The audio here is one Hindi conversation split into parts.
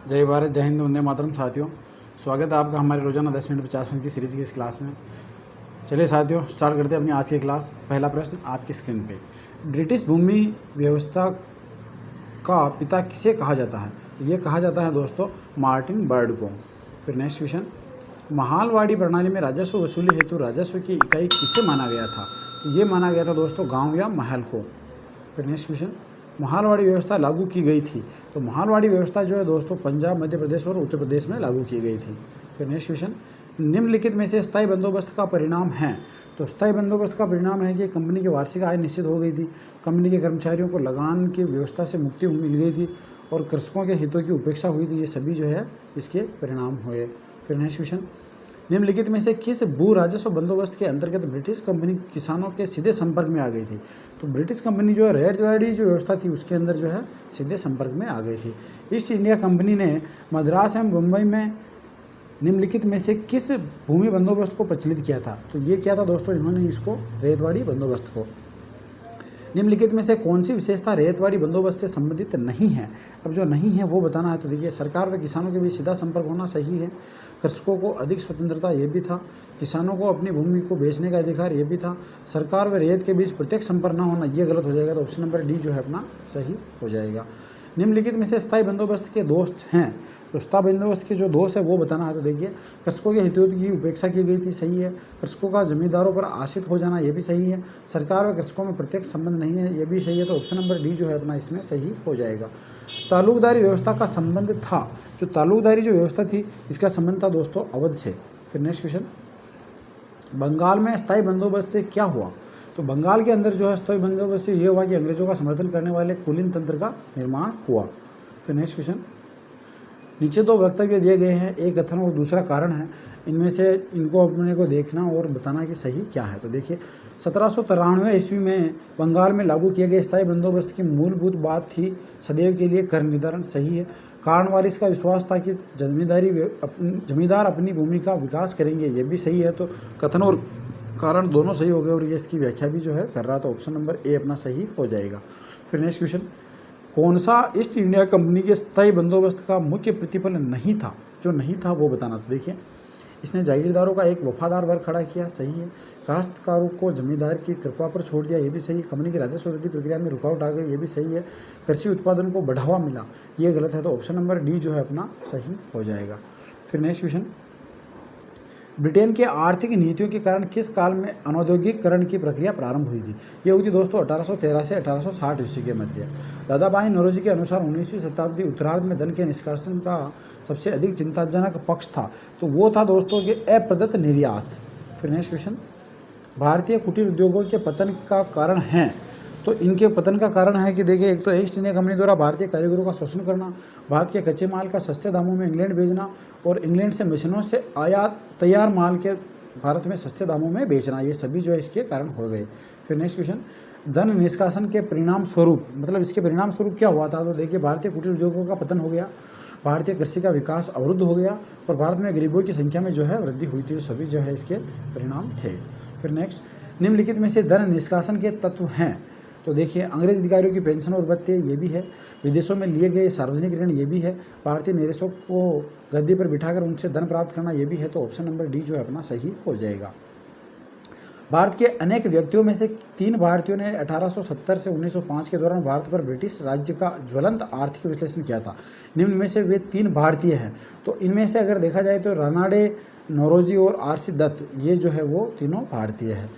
जय भारत, जय हिंद, वंदे मातरम। साथियों, स्वागत है आपका हमारे रोजाना 10 मिनट 50 मिनट की सीरीज़ की इस क्लास में। चलिए साथियों, स्टार्ट करते हैं अपनी आज की क्लास। पहला प्रश्न आपकी स्क्रीन पे, ब्रिटिश भूमि व्यवस्था का पिता किसे कहा जाता है? तो ये कहा जाता है दोस्तों मार्टिन बर्ड को। फिर नेक्स्ट क्वेश्चन, महालवाड़ी प्रणाली में राजस्व वसूली हेतु राजस्व की इकाई किसे माना गया था? तो ये माना गया था दोस्तों गाँव या महल को। फिर नेक्स्ट क्वेश्चन, महालवाड़ी व्यवस्था लागू की गई थी। तो महालवाड़ी व्यवस्था जो है दोस्तों पंजाब, मध्य प्रदेश और उत्तर प्रदेश में लागू की गई थी। फिर नेक्स्ट क्वेश्चन, निम्नलिखित में से स्थायी बंदोबस्त का परिणाम है? तो स्थायी बंदोबस्त का परिणाम है कि कंपनी की वार्षिक आय निश्चित हो गई थी, कंपनी के कर्मचारियों को लगान की व्यवस्था से मुक्ति मिल गई थी और कृषकों के हितों की उपेक्षा हुई थी। ये सभी जो है इसके परिणाम हुए। फिर नेक्स्ट क्वेश्चन, निम्नलिखित में से किस भू राजस्व बंदोबस्त के अंतर्गत ब्रिटिश कंपनी किसानों के सीधे संपर्क में आ गई थी? तो ब्रिटिश कंपनी जो है रैयतवाड़ी जो व्यवस्था थी उसके अंदर जो है सीधे संपर्क में आ गई थी। ईस्ट इंडिया कंपनी ने मद्रास एवं मुंबई में निम्नलिखित में से किस भूमि बंदोबस्त को प्रचलित किया था? तो ये क्या था दोस्तों, इन्होंने इसको रैयतवाड़ी बंदोबस्त को। निम्नलिखित में से कौन सी विशेषता रैयतवाड़ी बंदोबस्त से संबंधित नहीं है? अब जो नहीं है वो बताना है। तो देखिए, सरकार व किसानों के बीच सीधा संपर्क होना सही है, कृषकों को अधिक स्वतंत्रता ये भी था, किसानों को अपनी भूमि को बेचने का अधिकार ये भी था, सरकार व रैयत के बीच प्रत्यक्ष संपर्क न होना ये गलत हो जाएगा। तो ऑप्शन नंबर डी जो है अपना सही हो जाएगा। निम्नलिखित में से स्थायी बंदोबस्त के दोष हैं। तो स्थायी बंदोबस्त के जो दोष है वो बताना है। तो देखिए, कृषकों के हितों की उपेक्षा की गई थी, सही है। कृषकों का जमींदारों पर आश्रित हो जाना ये भी सही है। सरकार व कृषकों में प्रत्यक्ष संबंध नहीं है, ये भी सही है। तो ऑप्शन नंबर डी जो है अपना इसमें सही हो जाएगा। तालुकदारी व्यवस्था का संबंध था, जो तालुकदारी जो व्यवस्था थी इसका संबंध था दोस्तों अवध से। फिर नेक्स्ट क्वेश्चन, बंगाल में स्थायी बंदोबस्त से क्या हुआ? तो बंगाल के अंदर जो है स्थायी बंदोबस्त से ये हुआ कि अंग्रेजों का समर्थन करने वाले कुलीन तंत्र का निर्माण हुआ। फिर नेक्स्ट क्वेश्चन, नीचे दो वक्तव्य दिए गए हैं, एक कथन और दूसरा कारण है, इनमें से इनको अपने को देखना और बताना कि सही क्या है। तो देखिए, 1793 ईस्वी में बंगाल में लागू किए गए स्थायी बंदोबस्त की मूलभूत बात थी सदैव के लिए कर निर्धारण, सही है। कारण वारिस का विश्वास था कि जमींदार अपनी भूमि का विकास करेंगे, ये भी सही है। तो कथन और कारण दोनों सही हो गए और ये इसकी व्याख्या भी जो है कर रहा था। ऑप्शन नंबर ए अपना सही हो जाएगा। फिर नेक्स्ट क्वेश्चन, कौन सा ईस्ट इंडिया कंपनी के स्थायी बंदोबस्त का मुख्य प्रतिफलन नहीं था? जो नहीं था वो बताना। तो देखिए, इसने जागीरदारों का एक वफादार वर्ग खड़ा किया, सही है। काश्तकारों को जमींदार की कृपा पर छोड़ दिया, ये भी सही है। कंपनी की राजस्व वृद्धि प्रक्रिया में रुकावट आ गई, ये भी सही है। कृषि उत्पादन को बढ़ावा मिला, ये गलत है। तो ऑप्शन नंबर डी जो है अपना सही हो जाएगा। फिर नेक्स्ट क्वेश्चन, ब्रिटेन के आर्थिक नीतियों के कारण किस काल में अनौद्योगिकरण की प्रक्रिया प्रारंभ हुई थी? ये हुई थी दोस्तों 1813 से 1860 ईस्वी के मध्य। दादाभाई नौरोजी के अनुसार 19वीं शताब्दी उत्तरार्ध में धन के निष्कासन का सबसे अधिक चिंताजनक पक्ष था, तो वो था दोस्तों कि अप्रदत्त निर्यात। फिर नेक्स्ट क्वेश्चन, भारतीय कुटीर उद्योगों के पतन का कारण है? तो इनके पतन का कारण है कि देखिए, एक तो ईस्ट इंडिया कंपनी द्वारा भारतीय कारीगरों का शोषण करना, भारत के कच्चे माल का सस्ते दामों में इंग्लैंड भेजना और इंग्लैंड से मशीनों से आयात तैयार माल के भारत में सस्ते दामों में बेचना, ये सभी जो है इसके कारण हो गए। फिर नेक्स्ट क्वेश्चन, धन निष्कासन के परिणाम स्वरूप, मतलब इसके परिणाम स्वरूप क्या हुआ था? तो देखिए, भारतीय कुटीर उद्योगों का पतन हो गया, भारतीय कृषि का विकास अवरुद्ध हो गया और भारत में गरीबों की संख्या में जो है वृद्धि हुई थी। सभी जो है इसके परिणाम थे। फिर नेक्स्ट, निम्नलिखित में से धन निष्कासन के तत्व हैं? तो देखिए, अंग्रेज अधिकारियों की पेंशन और भत्ते ये भी है, विदेशों में लिए गए सार्वजनिक ऋण ये भी है, भारतीय निवेशकों को गद्दी पर बिठाकर उनसे धन प्राप्त करना ये भी है। तो ऑप्शन नंबर डी जो है अपना सही हो जाएगा। भारत के अनेक व्यक्तियों में से 3 भारतीयों ने 1870 से 1905 के दौरान भारत पर ब्रिटिश राज्य का ज्वलंत आर्थिक विश्लेषण किया था। निम्न में से वे 3 भारतीय हैं। तो इनमें से अगर देखा जाए तो रानाडे, नौरोजी और आर.सी. दत्त, ये जो है वो तीनों भारतीय हैं।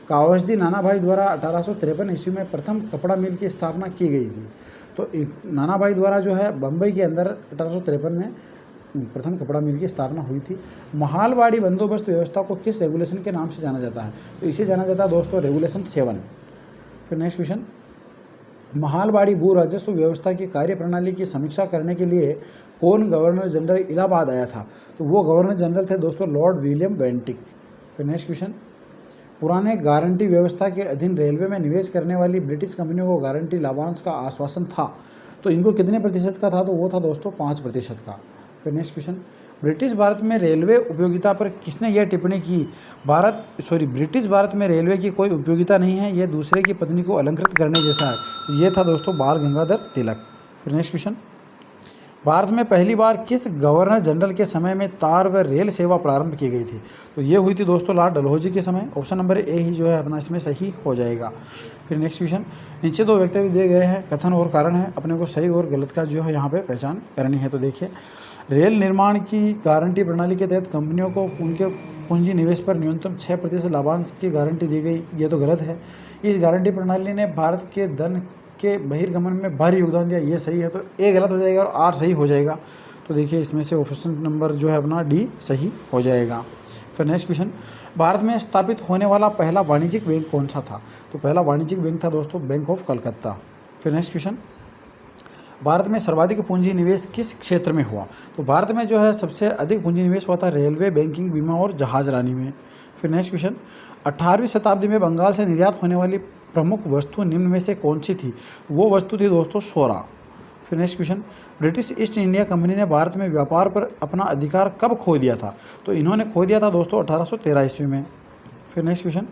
कावसजी नानाभाई द्वारा 1853 ईस्वी में प्रथम कपड़ा मिल की स्थापना की गई थी। तो नानाभाई द्वारा जो है बम्बई के अंदर 1853 में प्रथम कपड़ा मिल की स्थापना हुई थी। महालवाड़ी बंदोबस्त व्यवस्था को किस रेगुलेशन के नाम से जाना जाता है? तो इसे जाना जाता है दोस्तों रेगुलेशन 7। फिर नेक्स्ट क्वेश्चन, महालवाड़ी भू राजस्व व्यवस्था की कार्यप्रणाली की समीक्षा करने के लिए कौन गवर्नर जनरल इलाहाबाद आया था? तो वो गवर्नर जनरल थे दोस्तों लॉर्ड विलियम बेंटिक। फिर नेक्स्ट क्वेश्चन, पुराने गारंटी व्यवस्था के अधीन रेलवे में निवेश करने वाली ब्रिटिश कंपनियों को गारंटी लाभांश का आश्वासन था, तो इनको कितने प्रतिशत का था? तो वो था दोस्तों 5% का। फिर नेक्स्ट क्वेश्चन, ब्रिटिश भारत में रेलवे उपयोगिता पर किसने यह टिप्पणी की? ब्रिटिश भारत में रेलवे की कोई उपयोगिता नहीं है, यह दूसरे की पत्नी को अलंकृत करने जैसा है। तो ये था दोस्तों बाल गंगाधर तिलक। फिर नेक्स्ट क्वेश्चन, भारत में पहली बार किस गवर्नर जनरल के समय में तार व रेल सेवा प्रारंभ की गई थी? तो ये हुई थी दोस्तों लॉर्ड डलहौजी के समय। ऑप्शन नंबर ए ही जो है अपना इसमें सही हो जाएगा। फिर नेक्स्ट क्वेश्चन, नीचे दो वक्तव्य दिए गए हैं, कथन और कारण है, अपने को सही और गलत का जो है यहाँ पे पहचान करनी है। तो देखिए, रेल निर्माण की गारंटी प्रणाली के तहत कंपनियों को उनके पूंजी निवेश पर न्यूनतम 6% लाभांश की गारंटी दी गई, ये तो गलत है। इस गारंटी प्रणाली ने भारत के धन के बहिर्गमन में भारी योगदान दिया, ये सही है। तो ए गलत हो जाएगा और आर सही हो जाएगा। तो देखिए इसमें से ऑप्शन नंबर जो है अपना डी सही हो जाएगा। फिर नेक्स्ट क्वेश्चन, भारत में स्थापित होने वाला पहला वाणिज्यिक बैंक कौन सा था? तो पहला वाणिज्यिक बैंक था दोस्तों बैंक ऑफ कलकत्ता। फिर नेक्स्ट क्वेश्चन, भारत में सर्वाधिक पूंजी निवेश किस क्षेत्र में हुआ? तो भारत में जो है सबसे अधिक पूंजी निवेश हुआ था रेलवे, बैंकिंग, बीमा और जहाजरानी में। फिर नेक्स्ट क्वेश्चन, 18वीं शताब्दी में बंगाल से निर्यात होने वाली प्रमुख वस्तु निम्न में से कौन सी थी? वो वस्तु थी दोस्तों सोना। फिर next question, British east India company ने भारत में व्यापार पर अपना अधिकार कब खो दिया था? तो इन्होंने खो दिया था दोस्तों 1813 ईस्वी में। फिर नेक्स्ट क्वेश्चन,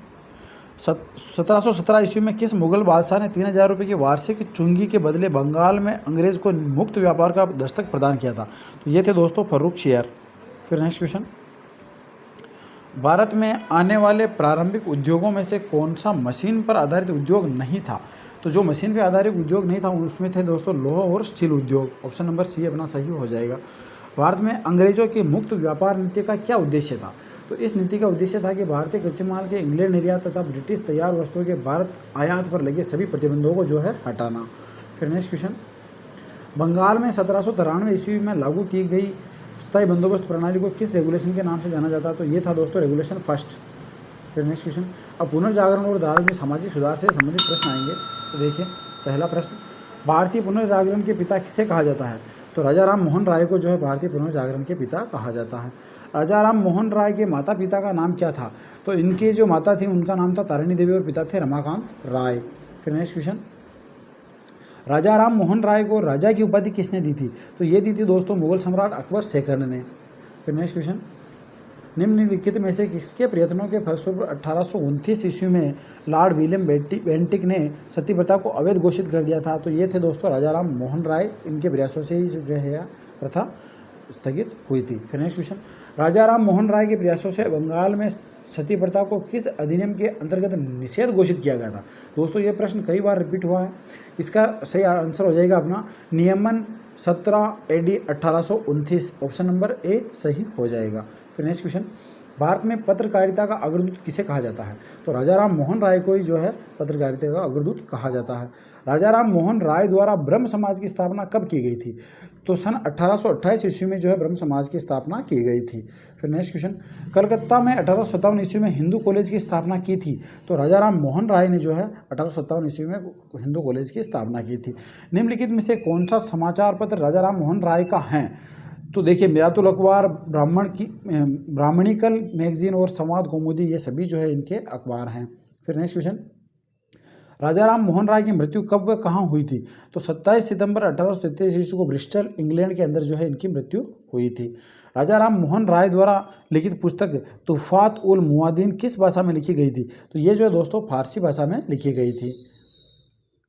1717 ईस्वी में किस मुगल बादशाह ने 3000 रुपये की वार्षिक चुंगी के बदले बंगाल में अंग्रेज़ को मुक्त व्यापार का दस्तक प्रदान किया था? तो ये थे दोस्तों फर्रुखशियर। फिर नेक्स्ट क्वेश्चन, भारत में आने वाले प्रारंभिक उद्योगों में से कौन सा मशीन पर आधारित उद्योग नहीं था? तो जो मशीन पर आधारित उद्योग नहीं था उसमें थे दोस्तों लौह और स्टील उद्योग। ऑप्शन नंबर सी अपना सही हो जाएगा। भारत में अंग्रेजों की मुक्त व्यापार नीति का क्या उद्देश्य था? तो इस नीति का उद्देश्य था कि भारतीय कच्चे माल के इंग्लैंड निर्यात तथा ब्रिटिश तैयार वस्तुओं के भारत आयात पर लगे सभी प्रतिबंधों को जो है हटाना। फिर नेक्स्ट क्वेश्चन, बंगाल में 1793 ईस्वी में लागू की गई स्थायी बंदोबस्त प्रणाली को किस रेगुलेशन के नाम से जाना जाता है? तो ये था दोस्तों रेगुलेशन फर्स्ट। फिर नेक्स्ट क्वेश्चन, अब पुनर्जागरण और धार्मिक सामाजिक सुधार से संबंधित प्रश्न आएंगे। तो देखिए पहला प्रश्न, भारतीय पुनर्जागरण के पिता किसे कहा जाता है? तो राजा राम मोहन राय को जो है भारतीय पुनर्जागरण के पिता कहा जाता है। राजा राम मोहन राय के माता पिता का नाम क्या था? तो इनकी जो माता थी उनका नाम था तारिणी देवी और पिता थे रमाकांत राय। फिर नेक्स्ट क्वेश्चन, राजा राम मोहन राय को राजा की उपाधि किसने दी थी? तो ये दी थी दोस्तों मुगल सम्राट अकबर सेकंड ने। फिर नेक्स्ट क्वेश्चन, निम्नलिखित में से किसके प्रयत्नों के फलस्वरूप 1829 ईस्वी में लॉर्ड विलियम बेंटिक ने सती प्रथा को अवैध घोषित कर दिया था? तो ये थे दोस्तों राजा राम मोहन राय, इनके प्रयासों से ही जो है प्रथा स्थगित हुई थी। फिर नेक्स्ट क्वेश्चन, राजा राम मोहन राय के प्रयासों से बंगाल में सती प्रथा को किस अधिनियम के अंतर्गत निषेध घोषित किया गया था? दोस्तों ये प्रश्न कई बार रिपीट हुआ है, इसका सही आंसर हो जाएगा अपना नियमन 17 AD 1829। ऑप्शन नंबर ए सही हो जाएगा। फिर नेक्स्ट क्वेश्चन, भारत में पत्रकारिता का अग्रदूत किसे कहा जाता है? तो राजा राम मोहन राय को ही जो है पत्रकारिता का अग्रदूत कहा जाता है। राजा राम मोहन राय द्वारा ब्रह्म समाज की स्थापना कब की गई थी? तो सन 1828 ईस्वी में जो है ब्रह्म समाज की स्थापना की गई थी। फिर नेक्स्ट क्वेश्चन, कलकत्ता में 1857 ईस्वी में हिंदू कॉलेज की स्थापना की थी? तो राजा राम मोहन राय ने जो है 1857 ईस्वी में हिंदू कॉलेज की स्थापना की थी। निम्नलिखित में से कौन सा समाचार पत्र राजा राम मोहन राय का है? तो देखिए मिरातुल अखबार, ब्राह्मणिकल मैगजीन और संवाद कौमुदी, ये सभी जो है इनके अखबार हैं। फिर नेक्स्ट क्वेश्चन, राजा राम मोहन राय की मृत्यु कब व कहाँ हुई थी? तो 27 सितंबर 1833 ईस्वी को ब्रिस्टल इंग्लैंड के अंदर जो है इनकी मृत्यु हुई थी। राजा राम मोहन राय द्वारा लिखित पुस्तक तुफात उल मुआदिन किस भाषा में लिखी गई थी? तो ये जो है दोस्तों फारसी भाषा में लिखी गई थी।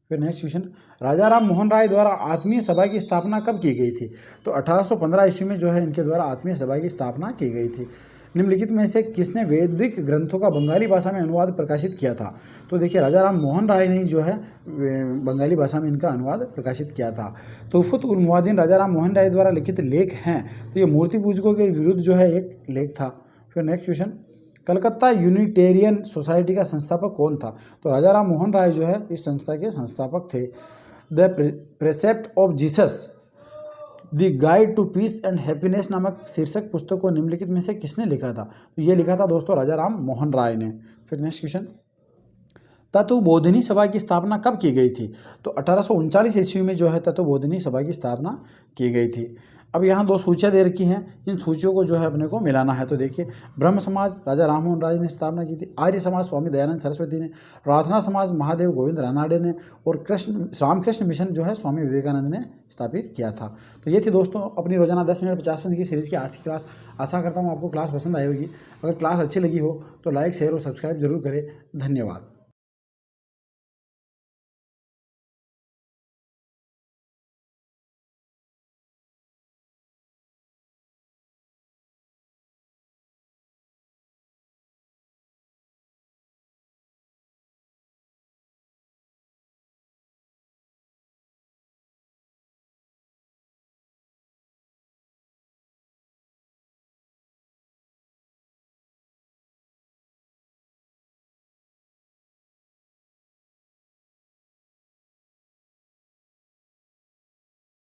फिर नेक्स्ट क्वेश्चन, राजा राम मोहन राय द्वारा आत्मीय सभा की स्थापना कब की गई थी? तो 1815 ईस्वी में जो है इनके द्वारा आत्मीय सभा की स्थापना की गई थी। निम्नलिखित में से किसने वैदिक ग्रंथों का बंगाली भाषा में अनुवाद प्रकाशित किया था? तो देखिए राजा राम मोहन राय ने जो है बंगाली भाषा में इनका अनुवाद प्रकाशित किया था। तुफत उल मुआदिन राजा राम मोहन राय द्वारा लिखित लेख हैं, तो ये मूर्ति पूजकों के विरुद्ध जो है एक लेख था। फिर next question, Calcutta Unitarian society का संस्थापक कौन था? तो राजा राम मोहन राय जो है इस संस्था के संस्थापक थे। The precept of Jesus the guide to peace and happiness नामक शीर्षक पुस्तक को निम्नलिखित में से किसने लिखा था? तो ये लिखा था दोस्तों राजा राम मोहन राय ने। फिर नेक्स्ट क्वेश्चन, तत्वबोधिनी सभा की स्थापना कब की गई थी? तो 1839 ईस्वी में जो है तत्वबोधिनी सभा की स्थापना की गई थी। अब यहाँ दो सूचियाँ दे रखी हैं, इन सूचियों को जो है अपने को मिलाना है। तो देखिए ब्रह्म समाज राजा राम मोहन राय ने स्थापना की थी, आर्य समाज स्वामी दयानंद सरस्वती ने, प्रार्थना समाज महादेव गोविंद रानाडे ने, और रामकृष्ण मिशन जो है स्वामी विवेकानंद ने स्थापित किया था। तो ये थी दोस्तों अपनी रोजाना 10 मिनट 50 मिनट की सीरीज़ की आज की क्लास। आशा करता हूँ आपको क्लास पसंद आई होगी। अगर क्लास अच्छी लगी हो तो लाइक शेयर और सब्सक्राइब जरूर करें। धन्यवाद।